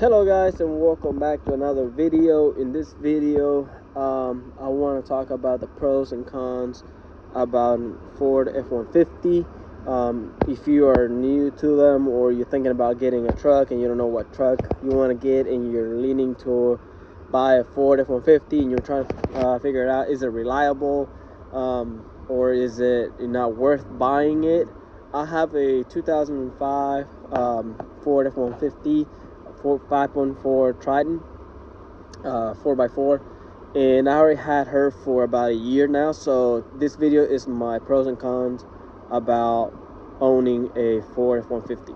Hello guys, and welcome back to another video. In this video I want to talk about the pros and cons about Ford F-150. If you are new to them, or you're thinking about getting a truck and you don't know what truck you want to get, and you're leaning to buy a Ford F-150 and you're trying to figure it out, is it reliable, or is it not worth buying it? I have a 2005 Ford F-150 5.4 Triton 4x4, and I already had her for about a year now. So this video is my pros and cons about owning a Ford F-150.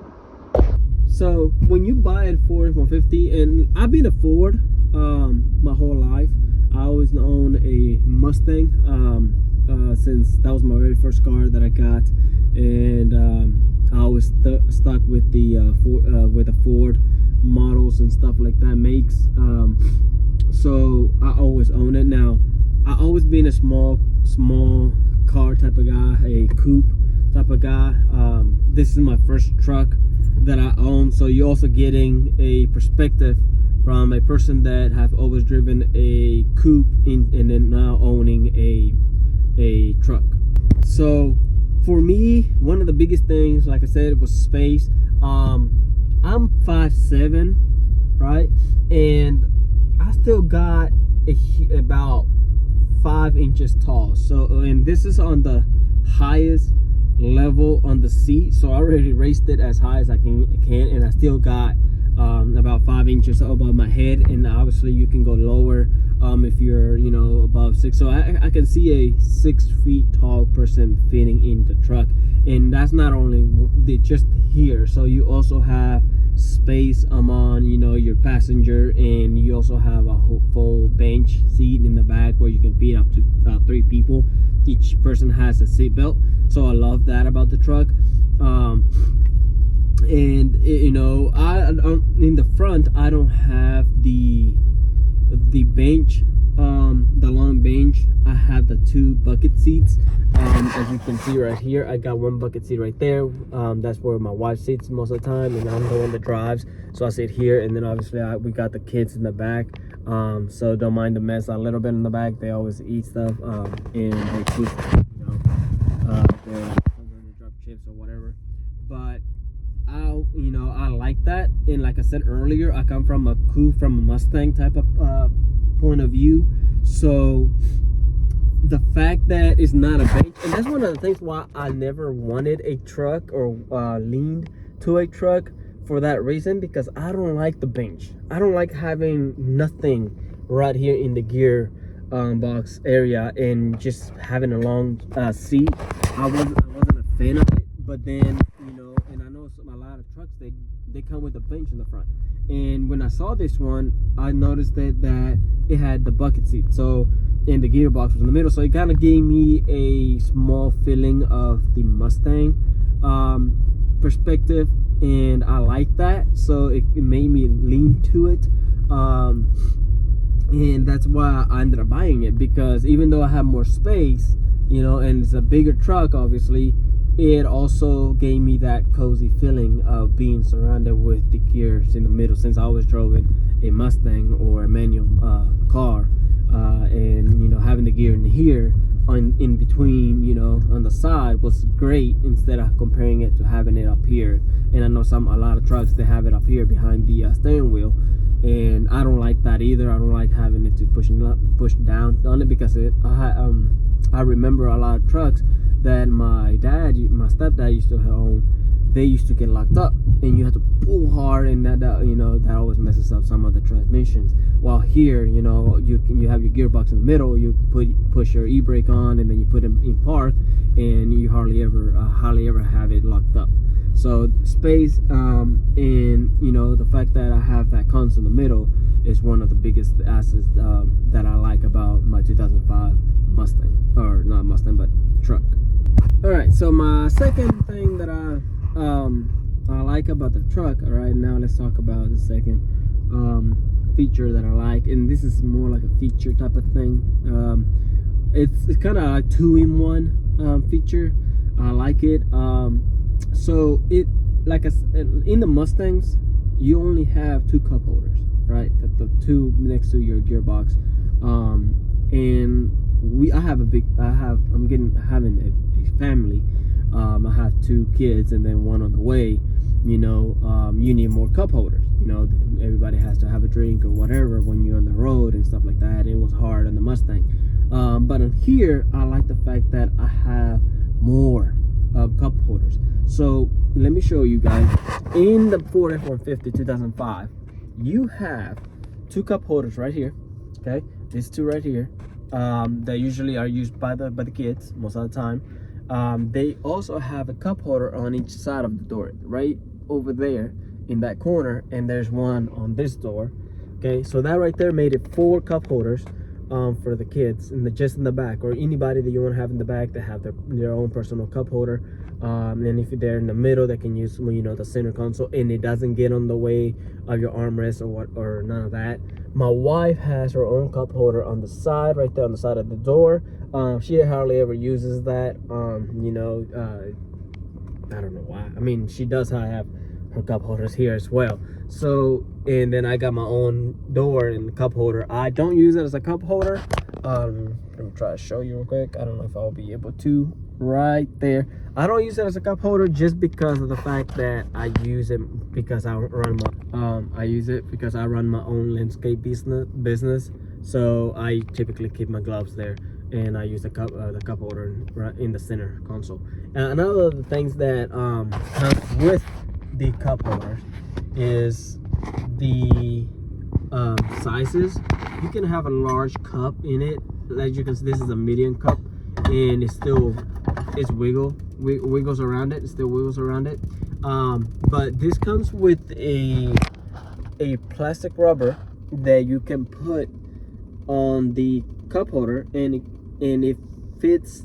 So when you buy a Ford F-150, and I've been a Ford my whole life. I always owned a Mustang since that was my very first car that I got, and I always stuck with the with the Ford models and stuff like that, makes. So I always own it. Now I always been a small car type of guy, a coupe type of guy. This is my first truck that I own, so you're also getting a perspective from a person that have always driven a coupe and then now owning a truck. So for me, one of the biggest things, like I said, it was space. I'm 5'7", right, and I still got about 5 inches tall. So, and this is on the highest level on the seat, so I already raised it as high as I can, and I still got about 5 inches above my head. And obviously you can go lower if you're above 6. So I can see a 6 feet tall person fitting in the truck, and that's not only just here. So you also have space on your passenger, and you also have a full bench seat in the back where you can fit up to 3 people. Each person has a seat belt, so I love that about the truck. And I in the front, I don't have the bench, the long bench. I have the 2 bucket seats. As you can see right here, I got 1 bucket seat right there. That's where my wife sits most of the time, and I'm the one that drives, so I sit here. And then obviously we got the kids in the back, so don't mind the mess a little bit in the back. They always eat stuff, and they keep they're going to drop chips or whatever. But I like that. And like I said earlier, I come from a coupe, from a Mustang type of point of view. So the fact that it's not a bench, and that's one of the things why I never wanted a truck or leaned to a truck, for that reason, because I don't like the bench. I don't like having nothing right here in the gear box area, and just having a long seat. I wasn't a fan of it. But then and I know a lot of trucks, they come with a bench in the front. And when I saw this one, I noticed that it had the bucket seat, so, and the gearbox was in the middle, so it kind of gave me a small feeling of the Mustang perspective, and I like that. So it made me lean to it, and that's why I ended up buying it, because even though I have more space, and it's a bigger truck, obviously, it also gave me that cozy feeling of being surrounded with the gears in the middle, since I always drove a Mustang or a manual car, and having the gear in here in between, on the side, was great, instead of comparing it to having it up here. And I know a lot of trucks, they have it up here behind the steering wheel, and I don't like that either. I don't like having it to push down on it, because I remember a lot of trucks that my stepdad used to own. They used to get locked up, and you have to pull hard, and that always messes up some of the transmissions. While here, you have your gearbox in the middle. You push your e-brake on, and then you put it in park, and you hardly ever have it locked up. So space, and the fact that I have that console in the middle is one of the biggest assets that I like about my 2005 Mustang, or not Mustang, but truck. All right, so my second thing that I like about the truck. All right, now let's talk about the second feature that I like, and this is more like a feature type of thing. It's kind of a 2-in-1 feature. I like it. So it, like I said, in the Mustangs, you only have 2 cup holders, right? The two next to your gearbox. And having a family. I have 2 kids and then 1 on the way. You need more cup holders. Everybody has to have a drink or whatever when you're on the road and stuff like that. It was hard on the Mustang, but on here I like the fact that I have more cup holders. So let me show you guys. In the Ford F-150 2005, you have 2 cup holders right here. Okay, these 2 right here, that usually are used by the kids most of the time. They also have a cup holder on each side of the door, right over there in that corner, and there's one on this door. Okay, so that right there made it 4 cup holders for the kids, and just in the back, or anybody that you want to have in the back, they have their own personal cup holder. And if they're in the middle, they can use the center console, and it doesn't get on the way of your armrest or none of that. My wife has her own cup holder on the side, right there on the side of the door. She hardly ever uses that. I don't know why. I mean, she does have her cup holders here as well. So, and then I got my own door and cup holder. I don't use it as a cup holder. Let me try to show you real quick. I don't know if I'll be able to. Right there, I don't use it as a cup holder just because of the fact that I use it because I run my own landscape business. So I typically keep my gloves there, and I use the cup holder right in the center console. And another of the things that comes with the cup holders is the sizes. You can have a large cup in it. As you can see, this is a medium cup, and it wiggles around it. It still wiggles around it. But this comes with a plastic rubber that you can put on the cup holder, and it fits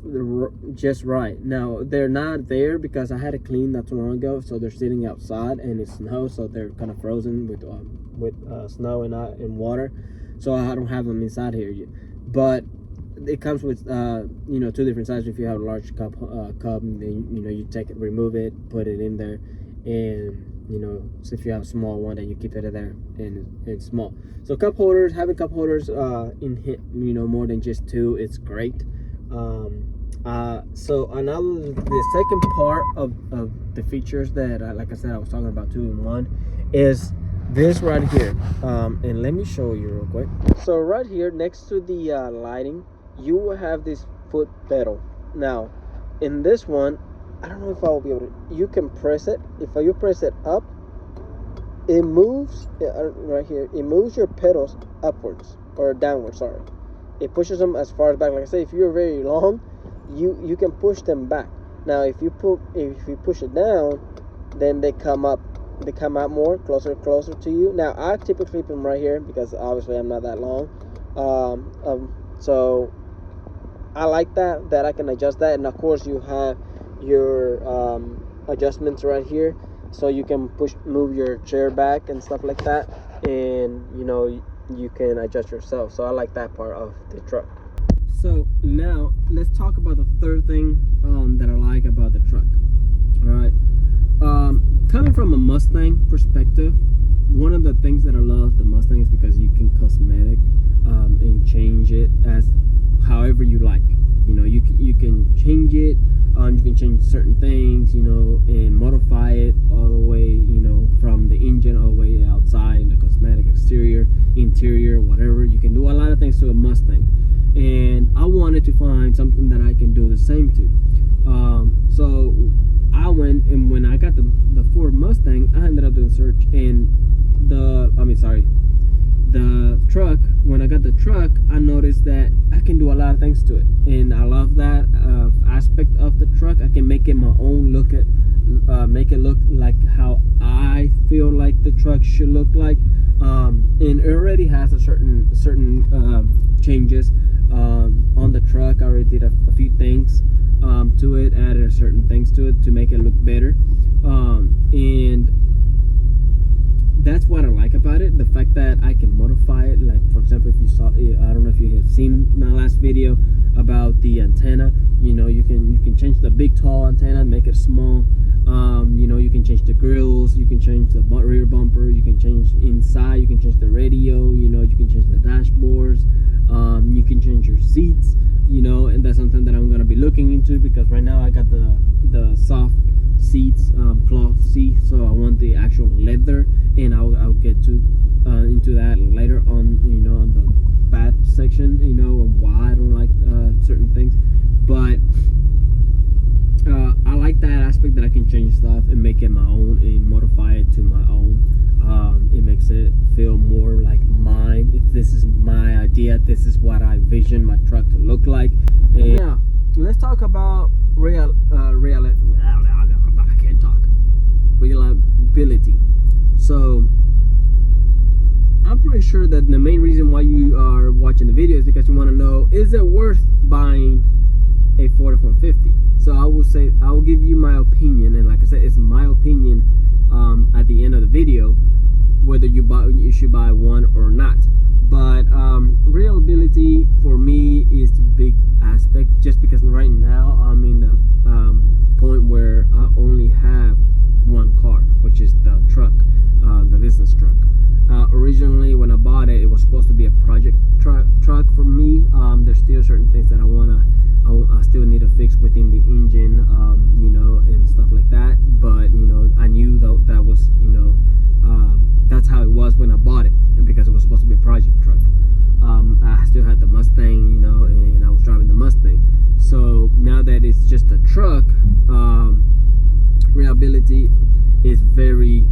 just right. Now they're not there because I had to clean not too long ago, so they're sitting outside and it snows, so they're kind of frozen with snow and water. So I don't have them inside here yet. But it comes with 2 different sizes. If you have a large cup, then you take it, remove it, put it in there, and so if you have a small one, then you keep it in there, and it's small. So having cup holders more than just 2, it's great. So the second part of the features that like I said, I was talking about 2 in 1 is this right here. And let me show you real quick. So right here next to the lighting, you will have this foot pedal. Now in this one, I don't know if I will be able to, you can press it. If you press it up, it moves right here, it moves your pedals upwards or downwards, sorry. It pushes them as far as back. Like I say, if you're very long, you can push them back. Now if you push it down, then they come out more closer to you. Now I typically keep them right here because obviously I'm not that long. So I like that I can adjust that, and of course you have your adjustments right here, so you can move your chair back and stuff like that, and you can adjust yourself. So I like that part of the truck. So now let's talk about the third thing that I like about the truck. All right, coming from a Mustang perspective, one of the things that I love the Mustang is because you can cosmetic and change it as however you like. You can change it. You can change certain things, and modify it all the way, from the engine all the way outside, the cosmetic, exterior, interior, whatever. You can do a lot of things to a Mustang, and I wanted to find something that I can do the same to. So I went, and when I got the Ford Mustang, I ended up doing search, and the truck. When I got the truck, I noticed that I can do a lot of things to it, and I love that aspect of the truck. I can make it my own, make it look like how I feel like the truck should look like, and it already has a certain changes on the truck. I already did a few things to it, added certain things to it to make it look better, and that's what I like about it, the fact that I can modify it. Like, for example, if you saw, I don't know if you have seen my last video, about the antenna. You know, you can change the big tall antenna and make it small. You know, you can change the grills, you can change the rear bumper, you can change inside, you can change the radio, you know, you can change the dashboards, you can change your seats, you know, and that's something that I'm going to be looking into, because right now I got the soft seats, cloth seats, so I want the actual leather, and I'll get to into that later on, you know, on the bad section, you know, on why I don't like certain things. But I like that aspect that I can change stuff and make it my own and modify it to my own. It makes it feel more like mine. If this is my idea, this is what I vision my truck to look like. And now let's talk about reliability. So I'm pretty sure that the main reason why you are watching the video is because you want to know, is it worth buying a Ford F-150? So I will give you my opinion, and like I said, it's my opinion at the end of the video, whether you should buy one or not. But reliability for me is the big aspect, just because right now I'm in the point where I only have one car, which is the truck, the business truck. Originally when I bought it, it was supposed to be a project truck for me. There's still certain things that I still need to fix within the engine, you know, and stuff like that. But you know, I knew that was, you know, that's how it was when I bought it, and because it was supposed to be a project truck. I still had the Mustang, you know, and I was driving the Mustang. So now that it's just a truck, reliability is very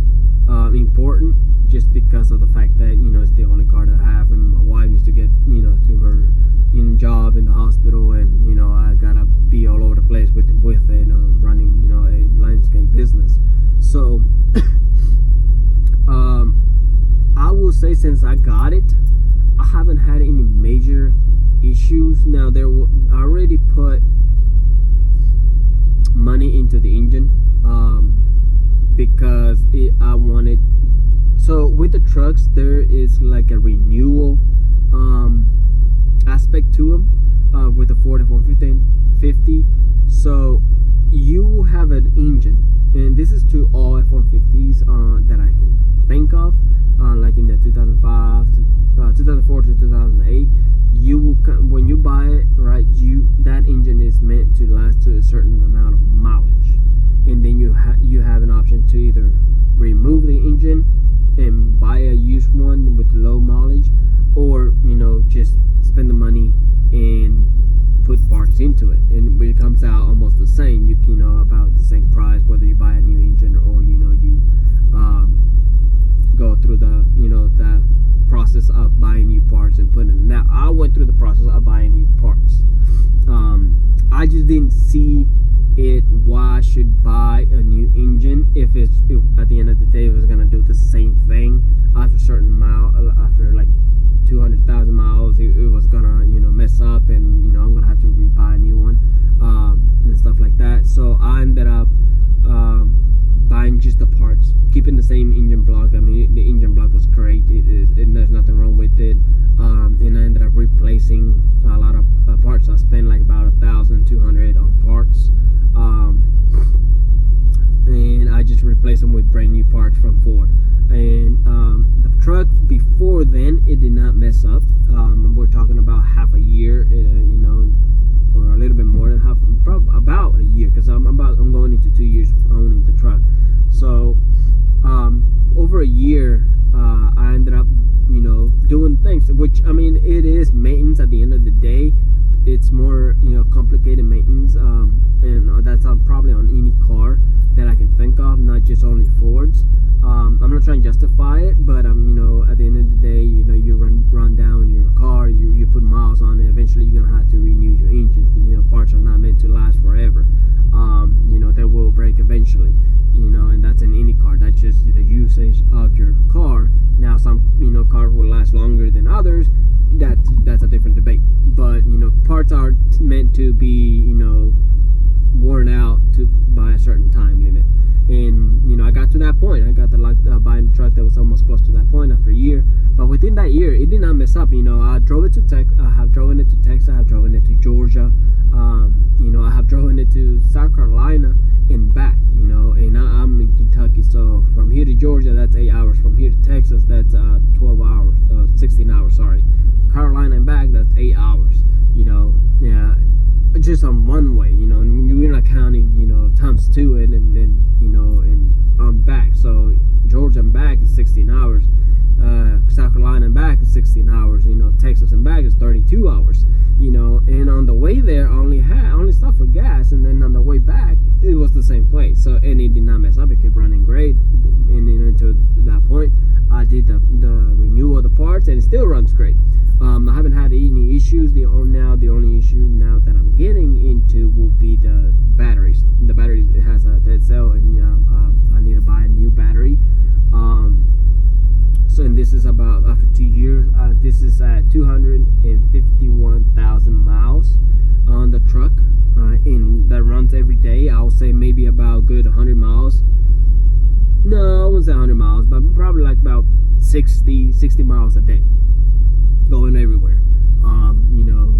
important, just because of the fact that, you know, it's the only car that I have, and my wife needs to get, you know, to her job in the hospital, and you know, I gotta be all over the place with it, running, you know, a landscape business. So I will say, since I got it, I haven't had any major issues. Now I already put money into the engine, because I wanted. So with the trucks, there is like a renewal aspect to them, with the Ford F-150. So you will have an engine, and this is to all F-150s that I can think of, like in the 2005 to 2004 to 2008. You will, when you buy it, right, that engine is meant to last to a certain amount of mileage, and then you have an option to either remove the engine and buy a used one with low mileage, or, you know, just spend the money and put parts into it, and it comes out almost the same. You know, about the same price, whether you buy a new engine or, you know, you go through the, you know, the process of buying new parts and putting it. Now I went through the process of buying new parts. I just didn't see it why I should buy a new engine if at the end of the day it was gonna do the same thing after a certain mile, after like 200,000 miles, it was gonna, you know, mess up, and you know, I'm gonna have to buy a new one, and stuff like that. So I ended up buying just the parts, keeping the same engine block. I mean, the engine block was great, and there's nothing wrong with it. And I ended up replacing a lot of parts. I spent like about $1,200 on parts, and I just replaced them with brand new parts from Ford. And the truck before then, it did not mess up. We're talking about half a year, you know, or a little bit more than half, about a year, because I'm going into 2 years owning the truck. So over a year, I ended up, you know, doing things, which, I mean, it is maintenance at the end of the day. It's more, you know, complicated maintenance, and that's probably on any car that I can think of, not just only Fords. I'm not trying to justify it, but you know, at the end of the day, you know, you run down your car, you put miles on it. Eventually, you're gonna have to renew your engine. You know, parts are not meant to last forever. You know, they will break eventually. You know, and that's in any car. That's just the usage of your car. Now, some, you know, cars will last longer than others. That's a different debate. But you know, parts are meant to be, you know, worn out by a certain time limit. And you know, I got to that point. I got the buying a truck that was almost close to that point after a year. But within that year, it did not mess up. You know, I drove it to Texas. I have driven it to Texas. I have driven it to Georgia. Georgia. You know, I have driven it to South Carolina and back, you know, and I'm in Kentucky, so from here to Georgia, that's 8 hours. From here to Texas, that's 12 hours, 16 hours, sorry. Carolina and back, that's 8 hours, you know. Yeah, just on one way, you know, and you're not counting, you know, times two and you know, and on back. So Georgia and back is 16 hours. South Carolina and back is 16 hours. You know, Texas and back is 32 hours. You know, and on the way there, I only stopped for gas, and then on the way back, it was the same place. So, and it did not mess up. It kept running great, and then until that point, I did the renewal of the parts, and it still runs great. I haven't had any issues. The only issue now that I'm getting into will be the batteries. The battery, it has a dead cell, and I need to buy a new battery. So, and this is about after 2 years. This is at 251,000 miles on the truck, and that runs every day. I'll say maybe about good 100 miles. No, I wouldn't say 100 miles, but probably like about 60 miles a day, going everywhere. You know,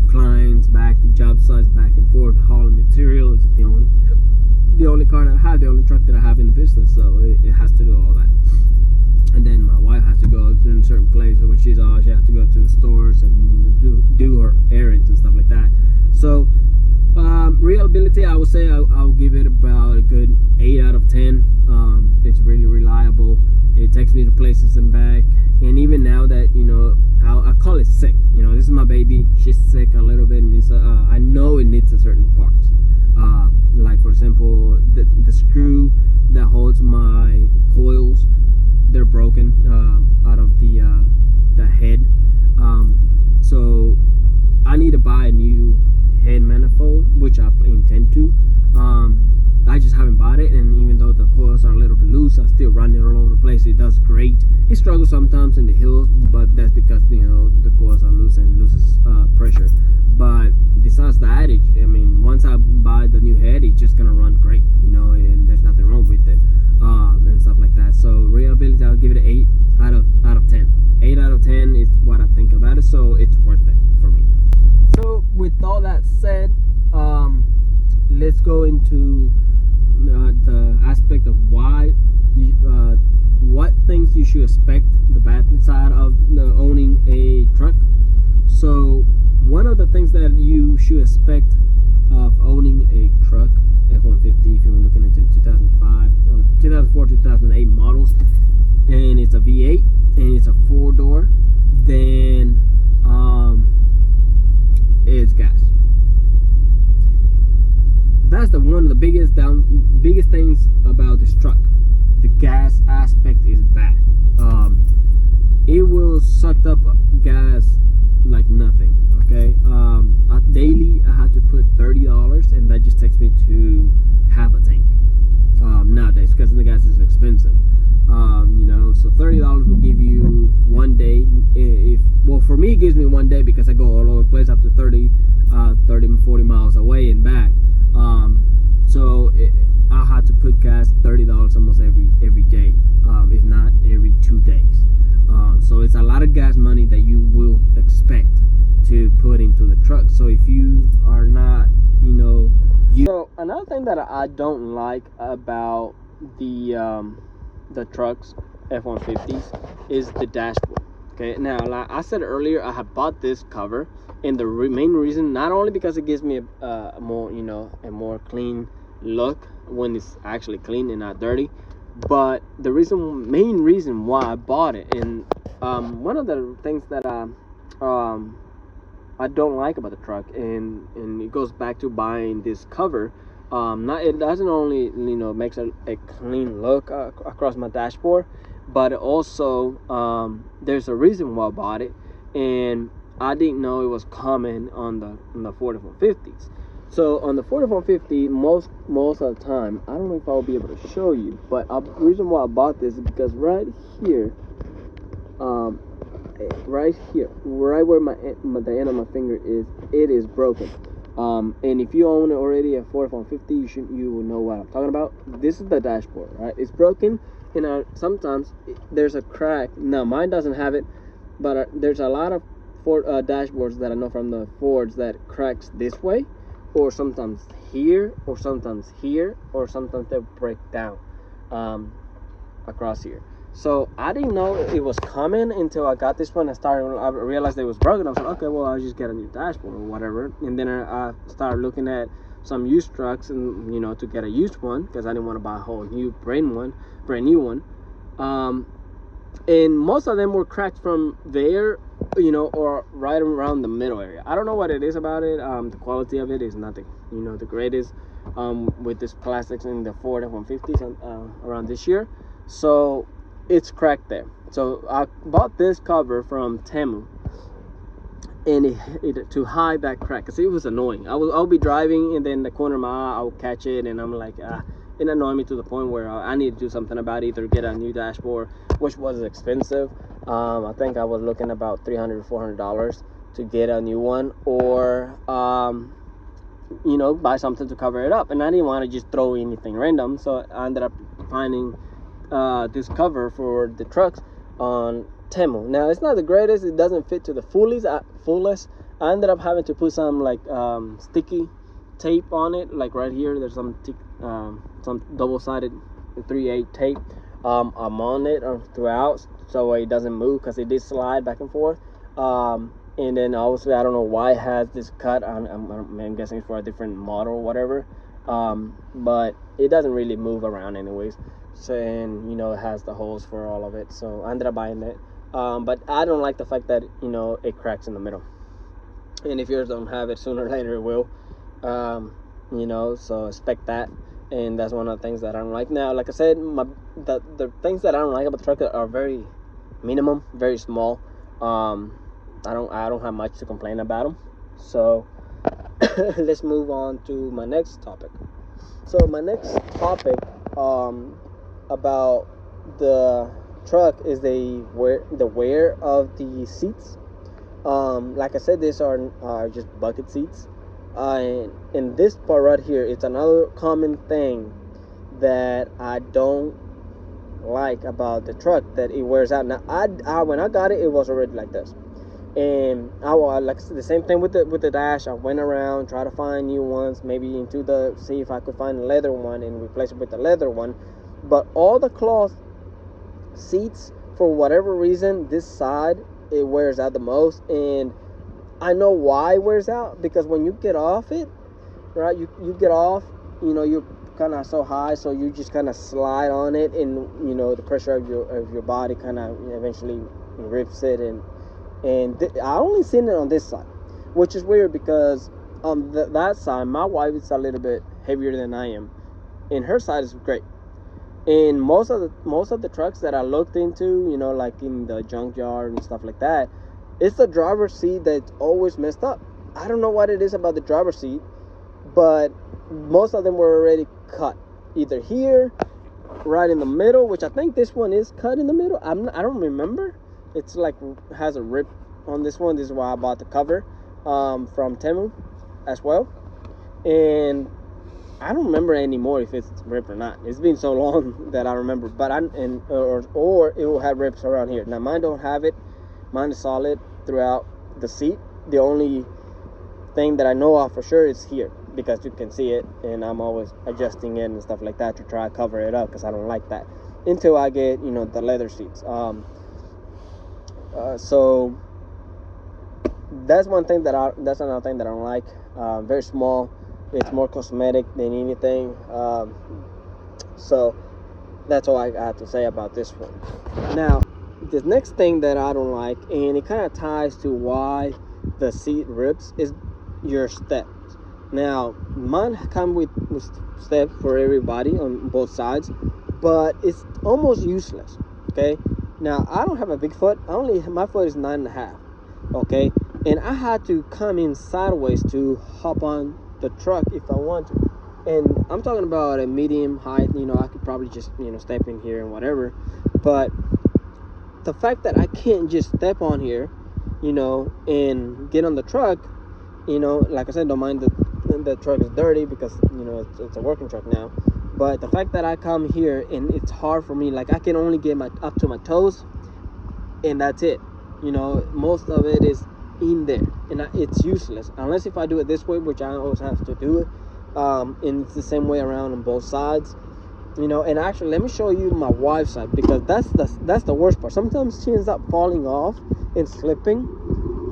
clients, back to job sites, back and forth, hauling material. It's the only car that I have, the only truck that I have in the business, so it has to do all that. And then my wife has to go in certain places when she's off. She has to go to the stores and do her errands and stuff like that. So reliability, I would say I'll give it about a good 8 out of 10. It's really reliable. It takes me to places and back. And even now that, you know, I call it sick. You know, this is my baby. She's sick a little bit, and I know it needs a certain parts. Like for example, the screw that holds my coils, they're broken out of the head. So I need to buy a new head manifold, which I intend to. I just haven't bought it, and even though the coils are a little bit loose, I still run it all over the place. It does great. It struggles sometimes in the hills, but that's because, you know, the coils are loose and loses pressure. But besides that, I mean, once I buy the new head, it's just gonna run great, you know, and there's nothing wrong with it, and stuff like that. So reliability, I'll give it an 8 out of 10. 8 out of 10 is what I think about it, so it's worth it for me. So with all that said, let's go into the aspect of why what things you should expect the bad side of owning a truck. So one of the things that you should expect of owning a truck, F150, if you're looking into 2005 or 2004 2008 models, and it's a V8 and it's a 4-door, then it's gas. That's one of the biggest things about this truck. The gas aspect is bad. It will suck up gas like nothing. Okay, daily I have to put $30, and that just takes me to half a tank nowadays, because the gas is expensive. You know, so $30 will give you 1 day. Well, for me, it gives me 1 day because I go all over the place up to 30 40 miles away and back. So I have to put gas $30 almost every day, if not every 2 days. So it's a lot of gas money that you will expect to put into the truck. So if you are not, you know, so another thing that I don't like about the trucks, F150s, is the dashboard. Okay, now like I said earlier, I have bought this cover, and the main reason, not only because it gives me a more, you know, a more clean look when it's actually clean and not dirty, but the main reason why I bought it, and one of the things that I don't like about the truck, and it goes back to buying this cover. It doesn't only, you know, makes a clean look across my dashboard, but also there's a reason why I bought it, and I didn't know it was common on the Ford F150s. So on the Ford F150, most of the time, I don't know if I'll be able to show you, but the reason why I bought this is because right here, right where the end of my finger is, it is broken. And if you own already a Ford F150, you will know what I'm talking about. This is the dashboard, right? It's broken, and sometimes there's a crack. Now mine doesn't have it, but there's a lot of Ford dashboards that I know from the Fords that cracks this way, or sometimes here, or sometimes here, or sometimes they break down across here. So I didn't know it was coming until I got this one. I realized it was broken. I was like, okay, well, I'll just get a new dashboard or whatever. And then I started looking at some used trucks, and to get a used one, because I didn't want to buy a whole new brand new one. And most of them were cracked from there, or right around the middle area. I don't know what it is about it. The quality of it is nothing, the greatest, with this plastics in the Ford F150s around this year. So it's cracked there. So I bought this cover from Temu, and it to hide that crack, because it was annoying. I'll be driving, and then the corner of my eye, I'll catch it, and I'm like, it annoyed me to the point where I need to do something about it, either get a new dashboard, which was expensive. I think I was looking about $300 to $400 to get a new one, or buy something to cover it up. And I didn't want to just throw anything random, so I ended up finding this cover for the trucks on Temu. Now, it's not the greatest. It doesn't fit to the fullest. I ended up having to put some like sticky tape on it, like right here. There's some double-sided 3/8 tape. I'm on it throughout, so it doesn't move, because it did slide back and forth. And then obviously I don't know why it has this cut. I'm guessing it's for a different model or whatever. But it doesn't really move around anyways. So, and it has the holes for all of it. So I ended up buying it. But I don't like the fact that it cracks in the middle. And if yours don't have it, sooner or later it will. So expect that. And that's one of the things that I don't like. Now, like I said, the things that I don't like about the truck are very minimum, very small. I don't have much to complain about them. So let's move on to my next topic. So my next topic about the truck is the wear of the seats. Like I said, these are just bucket seats. And this part right here, it's another common thing that I don't like about the truck, that it wears out. Now, when I got it, it was already like this. And I like the same thing with the dash. I went around, try to find new ones, maybe see if I could find a leather one and replace it with the leather one. But all the cloth seats, for whatever reason, this side, it wears out the most. And I know why it wears out, because when you get off it, right, you get off, you're kind of so high, so you just kind of slide on it, and the pressure of your body kind of eventually rips it. And I only seen it on this side, which is weird, because on that side, my wife is a little bit heavier than I am, and her side is great. And most of the trucks that I looked into, like in the junkyard and stuff like that, it's the driver's seat that's always messed up. I don't know what it is about the driver's seat, but most of them were already cut, either here, right in the middle, which I think this one is cut in the middle. I don't remember. It's like has a rip on this one. This is why I bought the cover from Temu as well. And I don't remember anymore if it's ripped or not. It's been so long that I remember. But or it will have rips around here. Now mine don't have it. Mine is solid throughout the seat. The only thing that I know of for sure is here, because you can see it, and I'm always adjusting it and stuff like that to try to cover it up, because I don't like that until I get the leather seats. So that's one thing that's another thing that I don't like. Very small. It's more cosmetic than anything. So that's all I have to say about this one. Now, the next thing that I don't like, and it kind of ties to why the seat rips, is your steps. Now, mine come with steps for everybody on both sides, but it's almost useless. Okay. Now, I don't have a big foot. My foot is 9.5. Okay, and I had to come in sideways to hop on the truck if I want to. And I'm talking about a medium height. I could probably just step in here and whatever. But the fact that I can't just step on here, and get on the truck, like I said, don't mind the truck is dirty, because it's a working truck now. But the fact that I come here and it's hard for me, like I can only get up to my toes, and that's it. Most of it is in there, and it's useless unless if I do it this way, which I always have to do it. And it's the same way around on both sides, and actually let me show you my wife's side, because that's the worst part. Sometimes she ends up falling off and slipping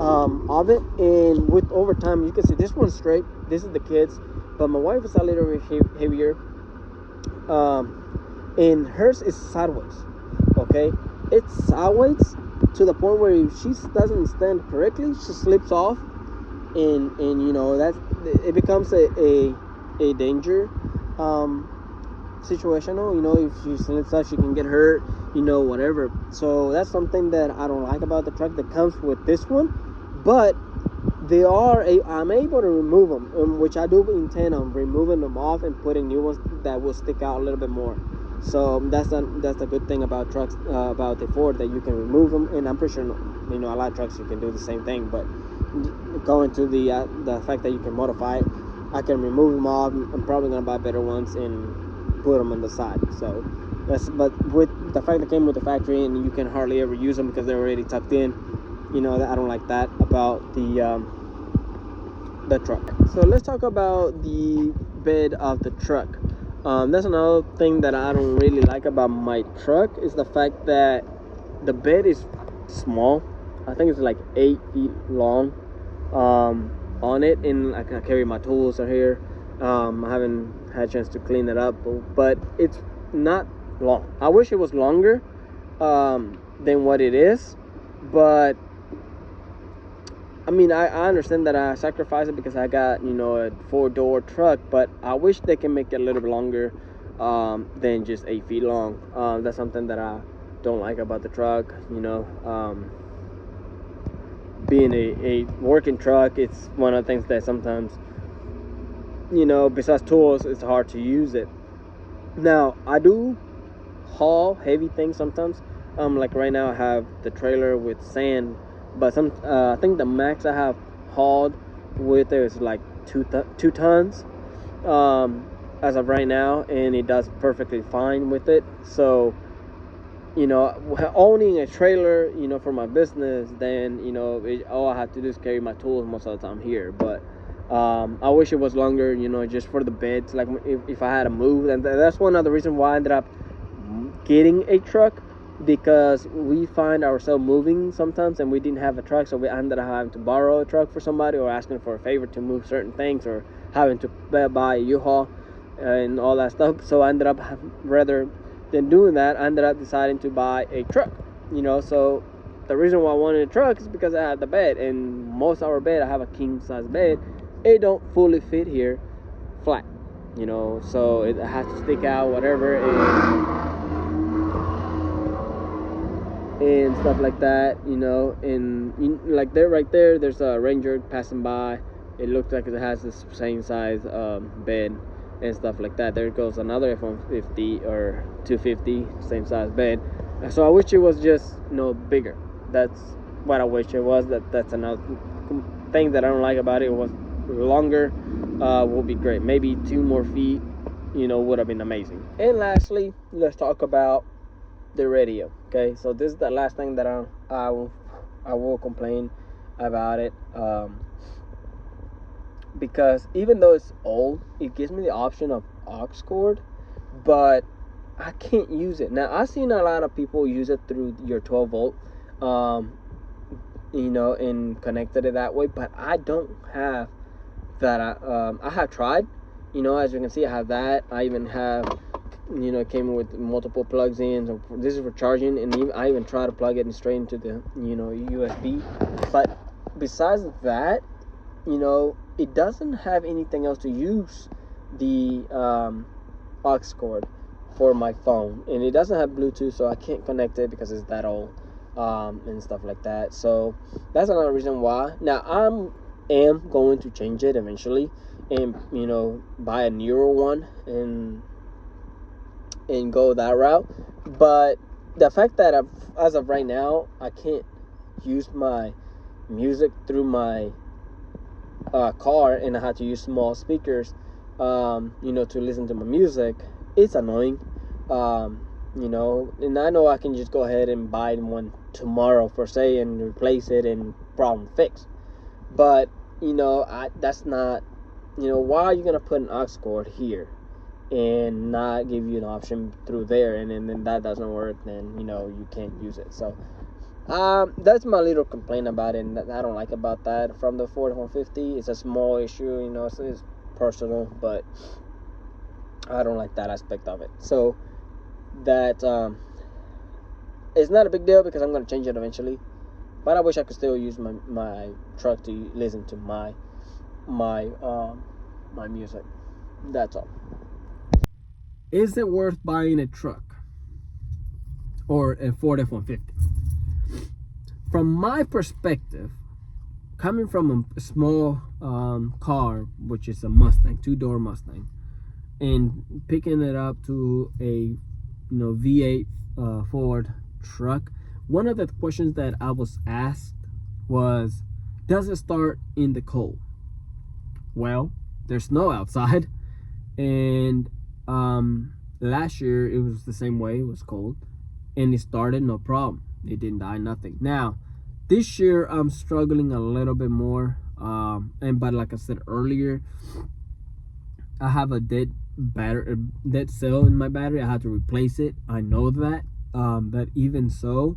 of it, and with over time you can see this one's straight, this is the kids, but my wife is a little bit heavier, and hers is sideways. Okay, it's sideways to the point where if she doesn't stand correctly, she slips off, and that it becomes a danger situational. If she slips off, she can get hurt, whatever. So that's something that I don't like about the truck that comes with this one. But I'm able to remove them, which I do intend on removing them off and putting new ones that will stick out a little bit more. So that's the good thing about trucks, about the Ford, that you can remove them, and I'm pretty sure a lot of trucks you can do the same thing. But going to the fact that you can modify it, I can remove them off. I'm probably gonna buy better ones and put them on the side. So but with the fact that came with the factory and you can hardly ever use them because they're already tucked in, I don't like that about the truck. So let's talk about the bed of the truck. That's another thing that I don't really like about my truck, is the fact that the bed is small. I think it's like 8 feet long on it, and I can carry my tools in here. I haven't had a chance to clean it up, but it's not long. I wish it was longer than what it is, but I understand that I sacrifice it because I got, a 4-door truck, but I wish they can make it a little bit longer than just 8 feet long. That's something that I don't like about the truck. Being a working truck, it's one of the things that sometimes, besides tools, it's hard to use it. Now, I do haul heavy things sometimes. Like right now I have the trailer with sand, but I think the max I have hauled with it is like 2 tons as of right now, and it does perfectly fine with it. So owning a trailer, for my business, then all I have to do is carry my tools most of the time here. But I wish it was longer, just for the beds, like if I had to move. And that's one of the reasons why I ended up getting a truck, because we find ourselves moving sometimes and we didn't have a truck, so we ended up having to borrow a truck for somebody, or asking for a favor to move certain things, or having to buy a U-Haul and all that stuff. So I ended up, rather than doing that, I ended up deciding to buy a truck. So the reason why I wanted a truck is because I had the bed, and most of our bed, I have a king size bed, it don't fully fit here flat, so it has to stick out, whatever, and stuff like that, and like there, right there's a Ranger passing by. It looks like it has the same size bed and stuff like that. There goes another F150 or 250, same size bed. So I wish it was just bigger. That's what I wish it was. That's another thing that I don't like about it. It was longer. Would be great. Maybe 2 more feet, would have been amazing. And lastly, let's talk about the radio. Okay, so this is the last thing that I will complain about it, because even though it's old, it gives me the option of aux cord, but I can't use it. Now, I've seen a lot of people use it through your 12 volt, and connected it that way, but I don't have that. I have tried, as you can see, I have that. I even have, it came with multiple plugs in. So this is for charging, and I even try to plug it straight into the, USB. But besides that, it doesn't have anything else to use the aux cord for my phone, and it doesn't have Bluetooth, so I can't connect it because it's that old, and stuff like that. So that's another reason why. Now I am going to change it eventually, and buy a newer one and go that route. But the fact that as of right now, I can't use my music through my car, and I had to use small speakers, to listen to my music, it's annoying. And I know I can just go ahead and buy one tomorrow, for say, and replace it, and problem fixed. But that's not, why are you gonna put an aux cord here and not give you an option through there, and then that doesn't work, then you can't use it. So that's my little complaint about it, and that I don't like about that from the Ford F-150. It's a small issue, so it's personal, but I don't like that aspect of it. So that it's not a big deal because I'm going to change it eventually. But I wish I could still use my truck to listen to my music. That's all. Is it worth buying a truck or a Ford F-150? From my perspective, coming from a small car, which is a Mustang, 2-door Mustang, and picking it up to a V8 Ford truck, one of the questions that I was asked was, does it start in the cold? Well, there's snow outside, and last year it was the same way. It was cold, and it started no problem. It didn't die, nothing. Now this year I'm struggling a little bit more, but like I said earlier, I have a dead cell in my battery. I had to replace it. I know that, but even so,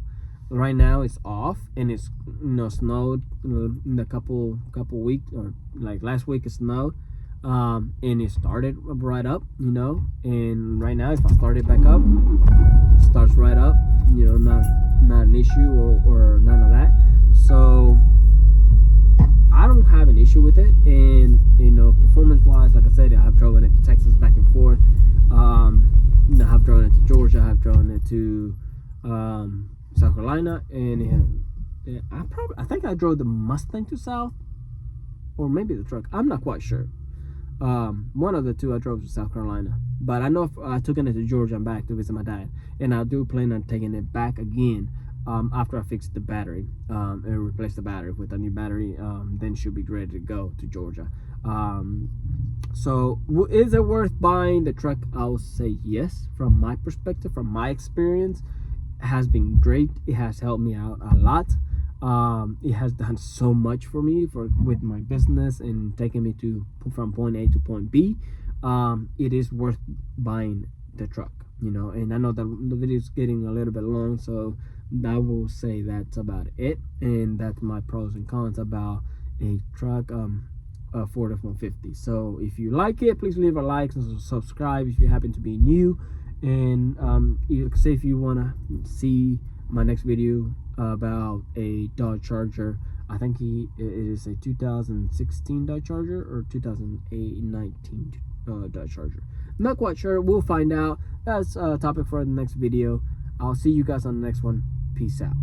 right now it's off, and it's snowed in a couple weeks, or like last week it snowed, and it started right up, and right now if I start it back up, it starts right up, not an issue or none of that. So I don't have an issue with it, and performance wise, like I said, I have driven it to Texas back and forth. I have driven it to Georgia. I have driven it to South Carolina, and I think I drove the Mustang to South, or maybe the truck. I'm not quite sure. One of the two I drove to South Carolina, but I know if I took it to Georgia and back to visit my dad, and I do plan on taking it back again after I fix the battery and replace the battery with a new battery. Then she'll be ready to go to Georgia. So is it worth buying the truck? I'll say yes. From my perspective, from my experience, it has been great. It has helped me out a lot. It has done so much for me with my business and taking me from point A to point B. It is worth buying the truck, and I know that the video is getting a little bit long, so I will say that's about it, and that's my pros and cons about a truck, a Ford F-150. So if you like it, please leave a like and subscribe if you happen to be new, and say if you want to see my next video about a Dodge Charger. I think it is a 2016 Dodge Charger or 2019 Dodge Charger. I'm not quite sure. We'll find out. That's a topic for the next video. I'll see you guys on the next one. Peace out.